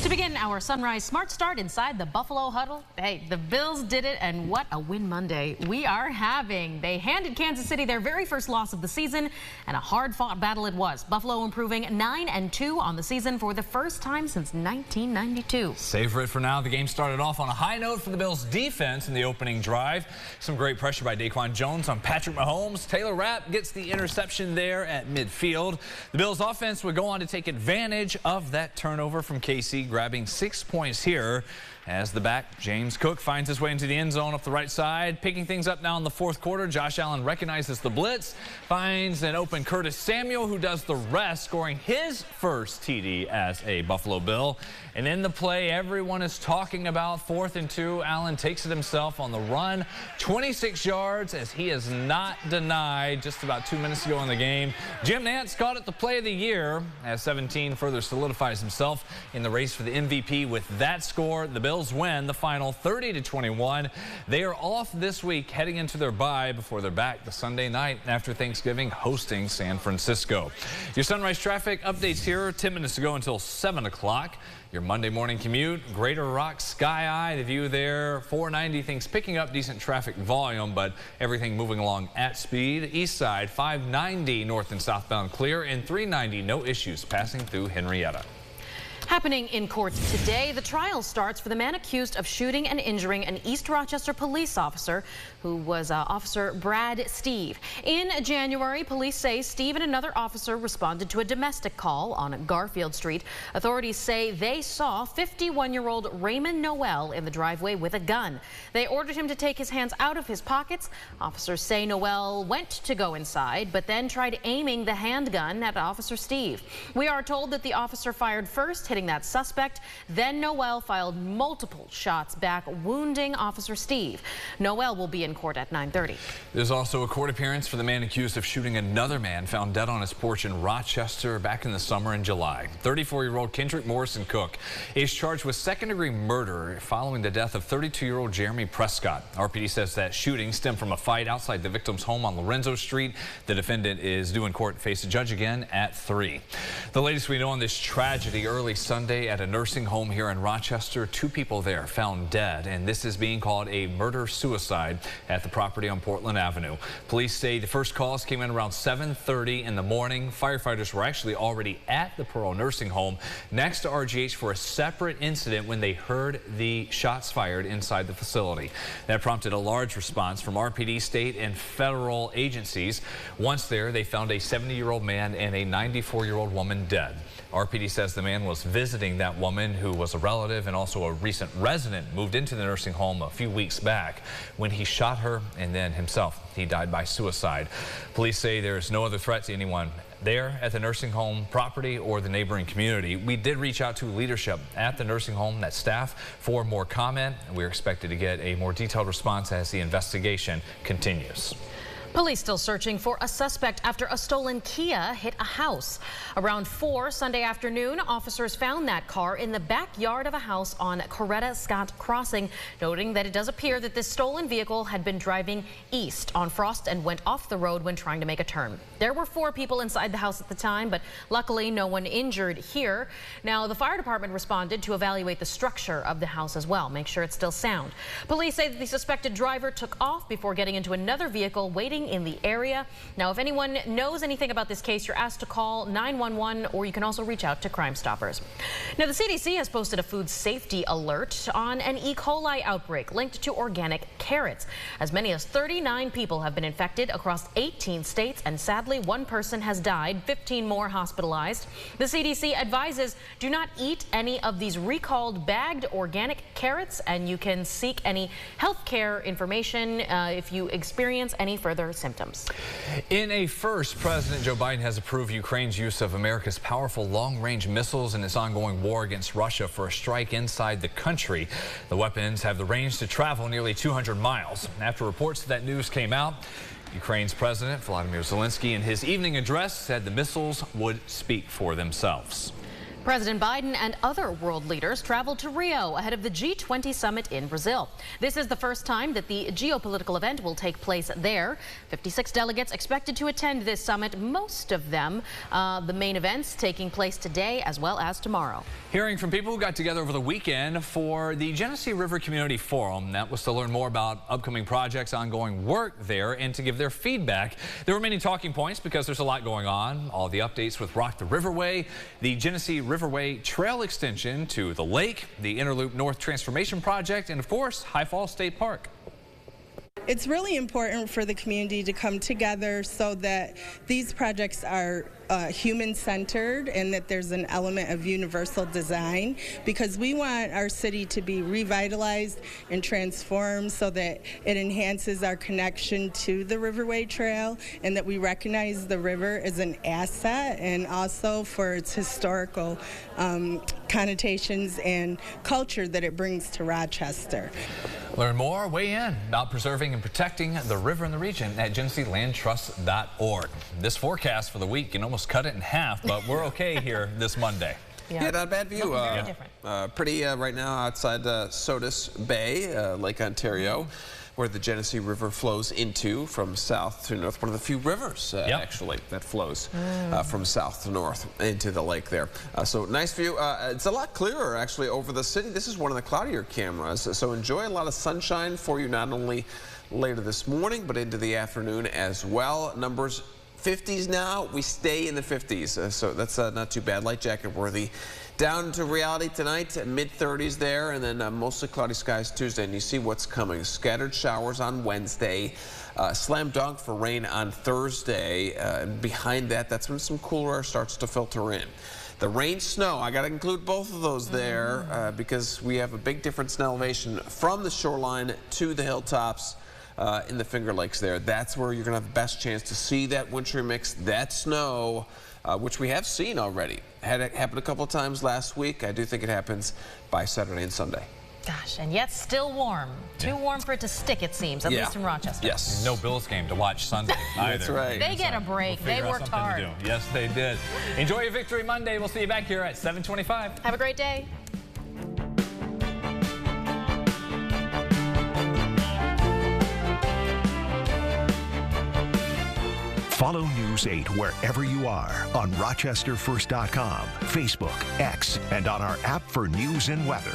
To begin our Sunrise Smart Start inside the Buffalo Huddle, hey, the Bills did it, and what a win Monday we are having. They handed Kansas City their very first loss of the season, and a hard-fought battle it was. Buffalo improving 9-2 on the season for the first time since 1992. Savor it for now. The game started off on a high note for the Bills' defense in the opening drive. Some great pressure by Daquan Jones on Patrick Mahomes. Taylor Rapp gets the interception there at midfield. The Bills' offense would go on to take advantage of that turnover from KC, grabbing 6 points here as the back James Cook finds his way into the end zone up the right side. Picking things up now in the fourth quarter, Josh Allen recognizes the blitz, finds an open Curtis Samuel, who does the rest, scoring his first TD as a Buffalo Bill. And in the play everyone is talking about, 4th and 2, Allen takes it himself on the run, 26 yards, as he is not denied just about 2 minutes ago in the game. Jim Nantz called it the play of the year as 17 further solidifies himself in the race for the MVP. With that score, the Bills win the final 30-21. They are off this week heading into their bye before they're back the Sunday night after Thanksgiving hosting San Francisco. Your Sunrise traffic updates here 10 minutes ago until 7 o'clock. Your Monday morning commute, Greater Rock Sky Eye, the view there, 490, things picking up decent traffic volume, but everything moving along at speed. East side, 590 north and southbound clear, and 390 no issues passing through Henrietta. Happening in court today, the trial starts for the man accused of shooting and injuring an East Rochester police officer who was Officer Brad Steve. In January, police say Steve and another officer responded to a domestic call on Garfield Street. Authorities say they saw 51-year-old Raymond Noel in the driveway with a gun. They ordered him to take his hands out of his pockets. Officers say Noel went to go inside, but then tried aiming the handgun at Officer Steve. We are told that the officer fired first, hitting that suspect. Then Noel fired multiple shots back, wounding Officer Steve. Noel will be in court at 9:30. There's also a court appearance for the man accused of shooting another man found dead on his porch in Rochester back in the summer in July. 34-year-old Kendrick Morrison Cook is charged with second-degree murder following the death of 32-year-old Jeremy Prescott. RPD says that shooting stemmed from a fight outside the victim's home on Lorenzo Street. The defendant is due in court to face a judge again at 3. The latest we know on this tragedy: early Sunday at a nursing home here in Rochester, 2 people there found dead, and this is being called a murder-suicide at the property on Portland Avenue. Police say the first calls came in around 7:30 in the morning. Firefighters were actually already at the Pearl nursing home next to RGH for a separate incident when they heard the shots fired inside the facility. That prompted a large response from RPD, state and federal agencies. Once there, they found a 70-year-old man and a 94-year-old woman dead. RPD says the man was visiting that woman, who was a relative and also a recent resident, moved into the nursing home a few weeks back when he shot her, and then himself, he died by suicide. Police say there is no other threat to anyone there at the nursing home property or the neighboring community. We did reach out to leadership at the nursing home, that staff, for more comment. We're expected to get a more detailed response as the investigation continues. Police still searching for a suspect after a stolen Kia hit a house. Around 4 Sunday afternoon, officers found that car in the backyard of a house on Coretta Scott Crossing, noting that it does appear that this stolen vehicle had been driving east on Frost and went off the road when trying to make a turn. There were 4 people inside the house at the time, but luckily no one injured here. Now, the fire department responded to evaluate the structure of the house as well, make sure it's still sound. Police say that the suspected driver took off before getting into another vehicle waiting in the area. Now, if anyone knows anything about this case, you're asked to call 911, or you can also reach out to Crime Stoppers. Now, the CDC has posted a food safety alert on an E. coli outbreak linked to organic carrots. As many as 39 people have been infected across 18 states, and sadly, 1 person has died, 15 more hospitalized. The CDC advises do not eat any of these recalled bagged organic carrots, and you can seek any health care information if you experience any further symptoms. In a first, President Joe Biden has approved Ukraine's use of America's powerful long-range missiles in its ongoing war against Russia for a strike inside the country. The weapons have the range to travel nearly 200 miles. After reports of that news came out, Ukraine's President Volodymyr Zelensky in his evening address said the missiles would speak for themselves. President Biden and other world leaders traveled to Rio ahead of the G20 summit in Brazil. This is the first time that the geopolitical event will take place there. 56 delegates expected to attend this summit, most of them the main events taking place today as well as tomorrow. Hearing from people who got together over the weekend for the Genesee River Community Forum. That was to learn more about upcoming projects, ongoing work there, and to give their feedback. There were many talking points because there's a lot going on. All the updates with Rock the Riverway, the Genesee Riverway Trail extension to the lake, the Interloop North Transformation Project, and of course, High Falls State Park. It's really important for the community to come together so that these projects are human-centered and that there's an element of universal design, because we want our city to be revitalized and transformed so that it enhances our connection to the Riverway Trail, and that we recognize the river as an asset and also for its historical connotations and culture that it brings to Rochester. Learn more, weigh in about preserving and protecting the river in the region at GeneseeLandTrust.org. This forecast for the week can almost cut it in half, but we're okay here this Monday. Yeah, not a bad view. Very different. Pretty right now outside Sodus Bay, Lake Ontario, where the Genesee River flows into from south to north. One of the few rivers, actually, that flows from south to north into the lake there. So nice view. It's a lot clearer, actually, over the city. This is one of the cloudier cameras, so enjoy a lot of sunshine for you, not only later this morning, but into the afternoon as well. Numbers 50s now. We stay in the 50s, so that's not too bad. Light jacket worthy. Down to reality tonight, mid-30s there, and then mostly cloudy skies Tuesday. And you see what's coming. Scattered showers on Wednesday. Slam dunk for rain on Thursday. And behind that, that's when some cooler air starts to filter in. The rain, snow, I got to include both of those there because we have a big difference in elevation from the shoreline to the hilltops. In the Finger Lakes there. That's where you're going to have the best chance to see that wintry mix, that snow, which we have seen already. Had it happen a couple of times last week. I do think it happens by Saturday and Sunday. Gosh, and yet still warm. Too warm for it to stick, it seems, at least in Rochester. Yes. No Bills game to watch Sunday either. That's right. They get a break. They worked hard. Yes, they did. Enjoy your Victory Monday. We'll see you back here at 7:25. Have a great day. Follow News 8 wherever you are on RochesterFirst.com, Facebook, X, and on our app for news and weather.